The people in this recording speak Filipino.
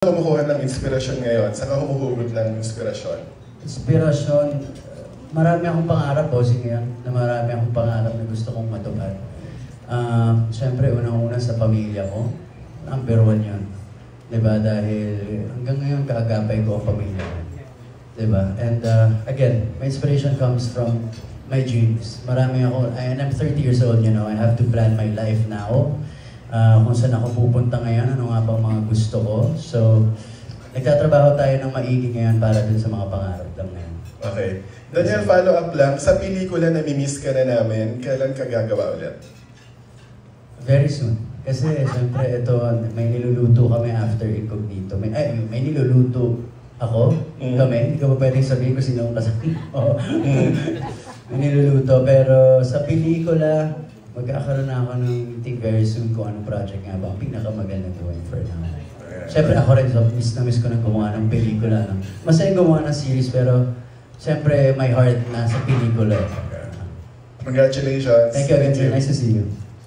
Kumukuha ng inspirasyon ngayon? Saan ka humuhugot ng inspirasyon? Inspirasyon, marami akong pangarap, bossing ngayon, na marami akong pangarap na gusto kong matupad. Siyempre, unang-una sa pamilya ko, number one yun. Diba? Dahil hanggang ngayon, kaagapay ko ang pamilya ko. Diba? And again, my inspiration comes from my dreams. Marami ako, and I'm 30 years old, you know, I have to plan my life now. Kung saan ako pupunta ngayon, ano nga ba ang mga gusto ko. So, nagtatrabaho tayo ng maigi ngayon para dun sa mga pangarap lang ngayon. Okay. Daniel, follow-up lang. Sa pelikula, nami-miss ka na namin. Kailan ka gagawa ulit? Very soon. Kasi, siyempre, ito, may niluluto kami after Incognito. May niluluto ako, kami. Hindi ko pa pwedeng sabihin ko sino ang kasama ko. May niluluto. Pero sa pelikula, magkakaroon na ako ng think very soon kung anong project nga ba ang pinakamagandang gawin for now. Siyempre ako rin, so miss na miss ko na gumawa ng pelikula. No? Masaya gumawa ng series pero siyempre my heart nasa pelikula. Congratulations. Thank you again, sir. Nice to see you.